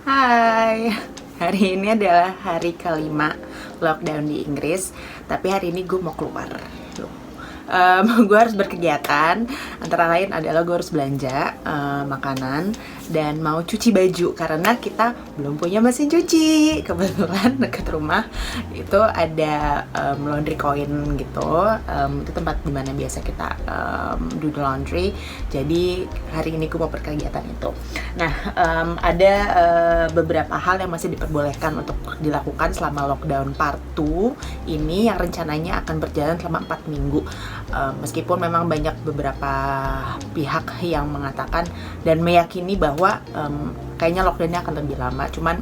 Hai, hari ini adalah hari kelima lockdown di Inggris. Tapi hari ini gue mau keluar. Gue harus berkegiatan. Antara lain adalah gue harus belanja makanan dan mau cuci baju karena kita belum punya mesin cuci. Kebetulan dekat rumah itu ada laundry coin gitu. Itu tempat dimana biasa kita do the laundry. Jadi hari ini gue mau berkegiatan itu. Nah, ada beberapa hal yang masih diperbolehkan untuk dilakukan selama lockdown part 2 ini yang rencananya akan berjalan selama 4 minggu. Meskipun memang banyak beberapa pihak yang mengatakan dan meyakini bahwa kayaknya lockdownnya akan lebih lama, cuman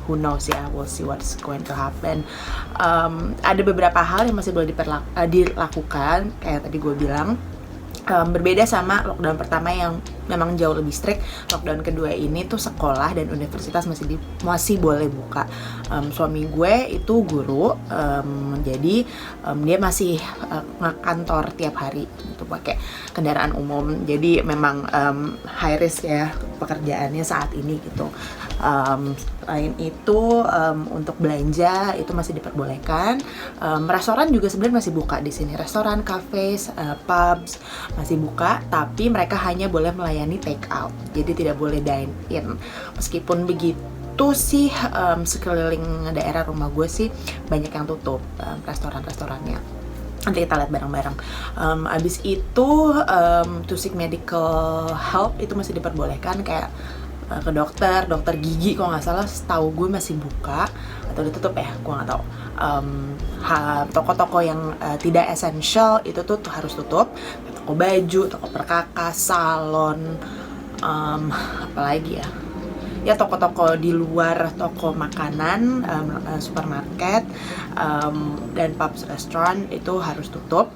who knows ya, we'll see what's going to happen. Ada beberapa hal yang masih boleh dilakukan, kayak tadi gue bilang. Berbeda sama lockdown pertama yang memang jauh lebih strict. Lockdown kedua ini tuh sekolah dan universitas masih boleh buka. Suami gue itu guru, jadi dia masih ngekantor tiap hari gitu pakai kendaraan umum. Jadi memang high risk ya pekerjaannya saat ini gitu. Selain itu untuk belanja itu masih diperbolehkan. Restoran juga sebenarnya masih buka di sini. Restoran, cafes, pubs masih buka, tapi mereka hanya boleh melayani take out. Jadi tidak boleh dine in. Meskipun begitu sih sekeliling daerah rumah gue sih banyak yang tutup restoran-restorannya. Nanti kita lihat bareng-bareng. Abis itu to seek medical help itu masih diperbolehkan, kayak ke dokter gigi kalau nggak salah setahu gue masih buka atau ditutup ya, gue nggak tahu. Toko-toko yang tidak essential itu tuh harus tutup. Toko baju, toko perkakas, salon, apalagi ya toko-toko di luar, toko makanan, supermarket, dan pubs, restoran itu harus tutup.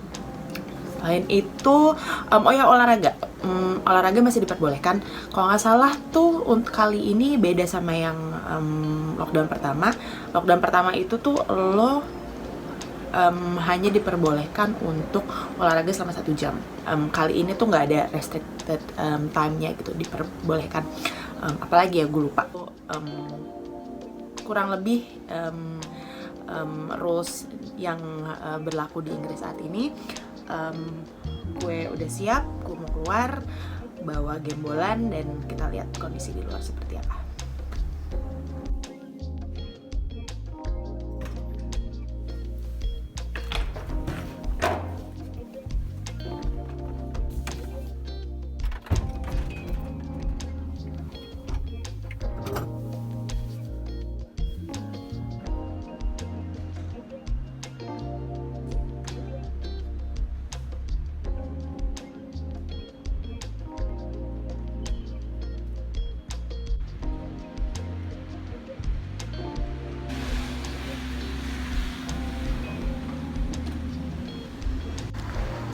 Selain itu, olahraga masih diperbolehkan. Kalau nggak salah tuh untuk kali ini beda sama yang lockdown pertama. Lockdown pertama itu tuh lo hanya diperbolehkan untuk olahraga selama 1 jam. Kali ini tuh nggak ada restricted time-nya gitu, diperbolehkan. Apalagi ya gue lupa. Kurang lebih rules yang berlaku di Inggris saat ini. Gue udah siap, gue mau keluar, bawa gembolan, dan kita lihat kondisi di luar seperti apa.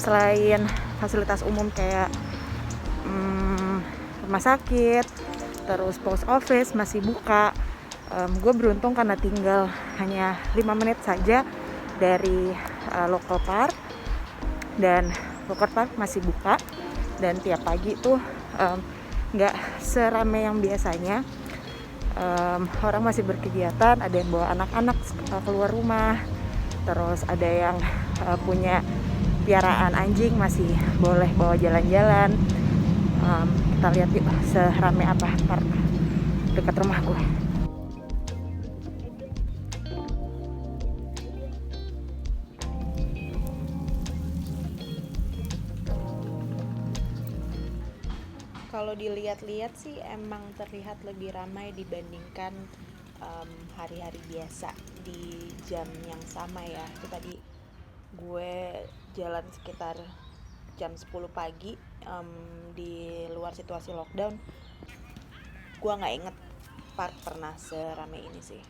Selain fasilitas umum kayak rumah sakit, terus post office masih buka. Gue beruntung karena tinggal hanya 5 menit saja dari local park, dan local park masih buka. Dan tiap pagi tuh nggak seramai yang biasanya. Orang masih berkegiatan, ada yang bawa anak-anak keluar rumah, terus ada yang punya piaraan anjing masih boleh bawa jalan-jalan. Kita lihat yuk seramai apa park dekat rumah gue. Kalau dilihat-lihat sih emang terlihat lebih ramai dibandingkan hari-hari biasa di jam yang sama ya. Itu tadi gue jalan sekitar jam 10 pagi di luar situasi lockdown. Gue nggak inget park pernah seramai ini sih.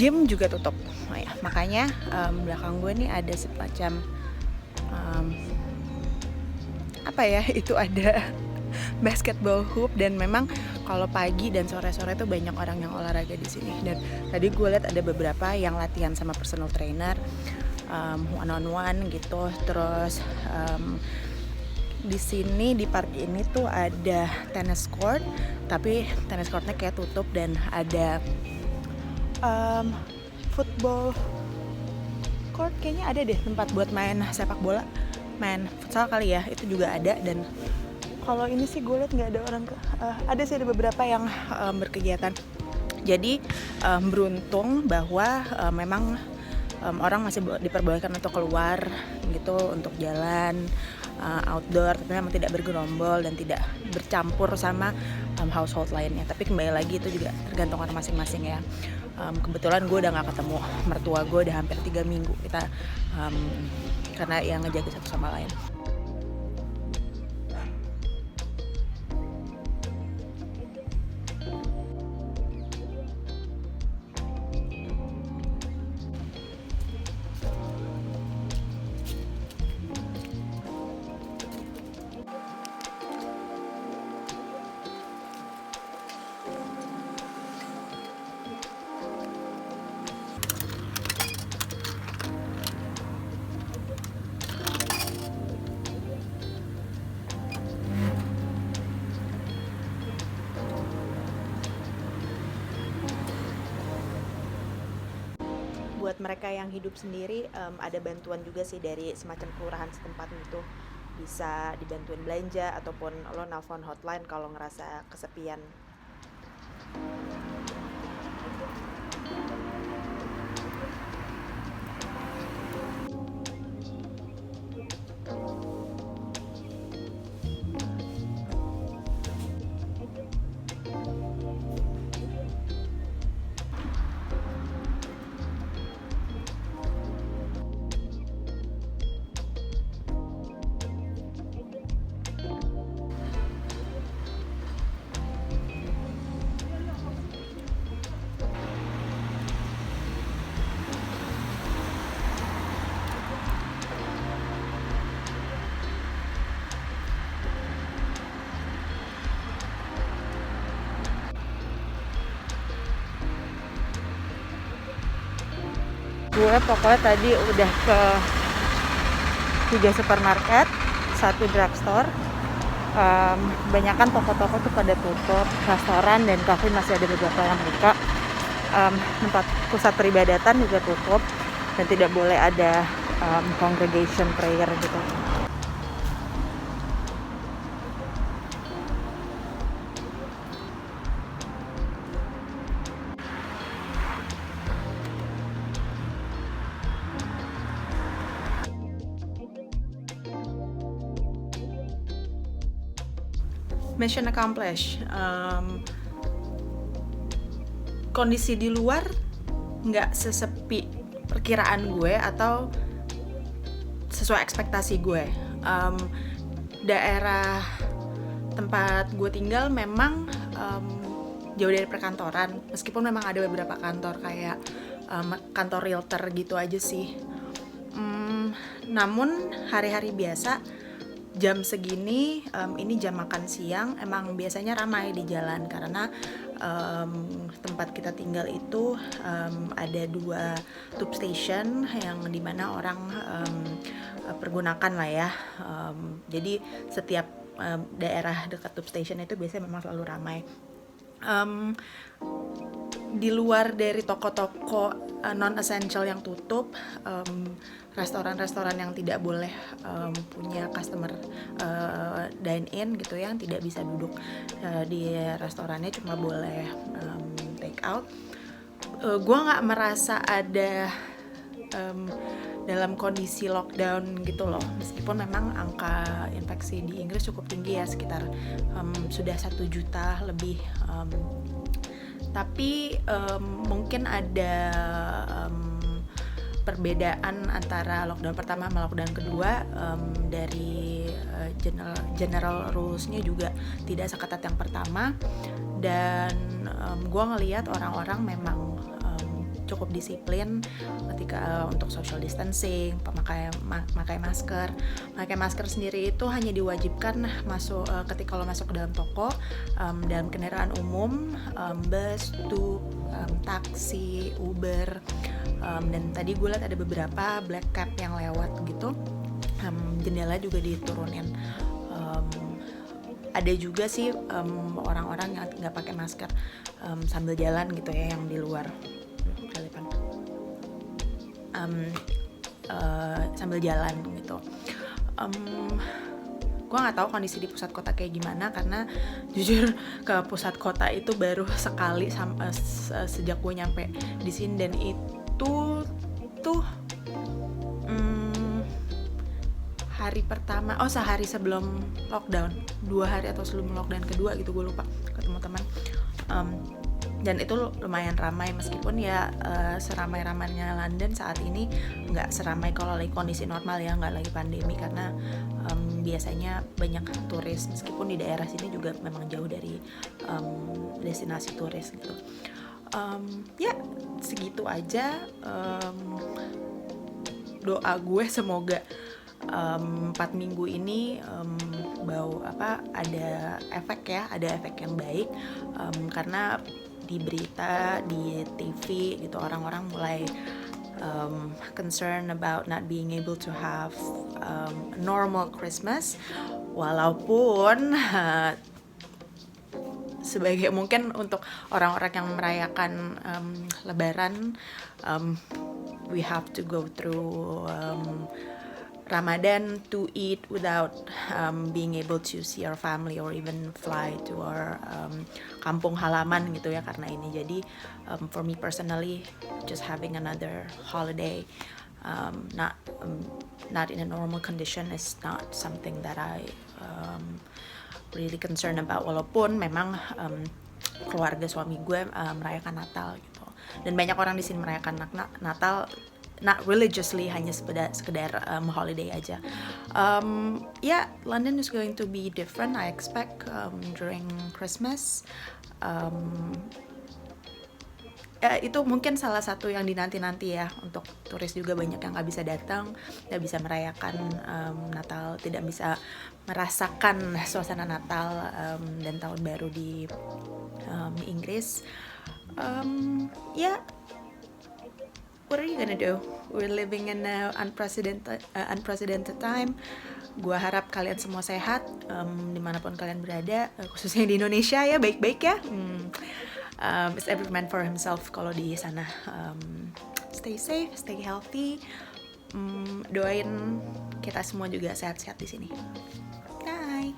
gym juga tutup. Oh ya, makanya belakang gue nih ada semacam apa ya, itu ada basketball hoop, dan memang kalau pagi dan sore-sore tuh banyak orang yang olahraga di sini. Dan tadi gue lihat ada beberapa yang latihan sama personal trainer, one on one gitu. Terus di sini di park ini tuh ada tennis court, tapi tennis courtnya kayak tutup, dan ada football court kayaknya ada deh, tempat buat main sepak bola, main futsal kali ya, itu juga ada. Dan kalau ini sih gue lihat nggak ada orang ada sih, ada beberapa yang berkegiatan. Jadi beruntung bahwa memang orang masih diperbolehkan untuk keluar gitu, untuk jalan outdoor, tapi memang tidak bergerombol dan tidak bercampur sama household lainnya. Tapi kembali lagi itu juga tergantung orang masing-masing ya. Kebetulan gue udah nggak ketemu mertua gue udah hampir 3 minggu kita, karena yang ngejaga satu sama lain. Buat mereka yang hidup sendiri, ada bantuan juga sih dari semacam kelurahan setempat gitu, bisa dibantuin belanja ataupun lo nelfon hotline kalau ngerasa kesepian. Gue pokoknya tadi udah ke 3 supermarket, 1 drugstore. Kebanyakan toko-toko tuh pada tutup, restoran dan kafe masih ada beberapa yang buka. Tempat pusat peribadatan juga tutup, dan tidak boleh ada congregation prayer gitu. Mission accomplished. Kondisi di luar nggak sesepi perkiraan gue atau sesuai ekspektasi gue. Daerah tempat gue tinggal memang jauh dari perkantoran, meskipun memang ada beberapa kantor kayak kantor realtor gitu aja sih. Namun hari-hari biasa jam segini, ini jam makan siang, emang biasanya ramai di jalan karena tempat kita tinggal itu ada 2 tube station yang dimana orang pergunakan lah ya. Jadi setiap daerah dekat tube station itu biasanya memang selalu ramai. Di luar dari toko-toko non essential yang tutup, restoran-restoran yang tidak boleh punya customer dine in gitu, yang tidak bisa duduk di restorannya, cuma boleh take out. Gue nggak merasa ada dalam kondisi lockdown gitu loh, meskipun memang angka infeksi di Inggris cukup tinggi ya, sekitar sudah 1 juta lebih. Tapi mungkin ada perbedaan antara lockdown pertama sama lockdown kedua. Dari general rules-nya juga tidak seketat yang pertama, dan gue ngelihat orang-orang memang cukup disiplin ketika untuk social distancing, memakai masker. Pakai masker sendiri itu hanya diwajibkan masuk ketika lo masuk ke dalam toko, dalam kendaraan umum, bus, tube, taksi, Uber, dan tadi gue liat ada beberapa black cab yang lewat gitu. Jendela juga diturunin. Ada juga sih orang-orang yang nggak pakai masker sambil jalan gitu ya, yang di luar sambil jalan gitu. Gue nggak tahu kondisi di pusat kota kayak gimana, karena jujur ke pusat kota itu baru sekali sejak gue nyampe di sini, dan itu tuh hari pertama, sehari sebelum lockdown, 2 hari atau sebelum lockdown kedua gitu, gue lupa, ketemu teman. Dan itu lumayan ramai, meskipun ya seramai-ramainya London saat ini nggak seramai kalau lagi kondisi normal ya, nggak lagi pandemi, karena biasanya banyak turis, meskipun di daerah sini juga memang jauh dari destinasi turis gitu. Ya segitu aja. Doa gue semoga 4 minggu ini ada efek yang baik, karena di berita, di TV gitu, orang-orang mulai concern about not being able to have normal Christmas, walaupun sebagai mungkin untuk orang-orang yang merayakan Lebaran, we have to go through Ramadan to eat without being able to see our family or even fly to our kampung halaman gitu ya, karena ini. Jadi for me personally, just having another holiday not in a normal condition is not something that I really concerned about, walaupun memang keluarga suami gue merayakan Natal gitu, dan banyak orang di sini merayakan Natal not religiously, hanya sekedar holiday aja. London is going to be different, I expect, during Christmas. Itu mungkin salah satu yang dinanti-nanti ya, untuk turis juga banyak yang nggak bisa datang, nggak bisa merayakan Natal, tidak bisa merasakan suasana Natal dan Tahun Baru di Inggris. What are you gonna do? We're living in an unprecedented time. Gua harap kalian semua sehat, dimanapun kalian berada, khususnya di Indonesia ya, baik-baik ya. It's every man for himself kalau di sana. Stay safe, stay healthy. Doain kita semua juga sehat-sehat di sini. Bye.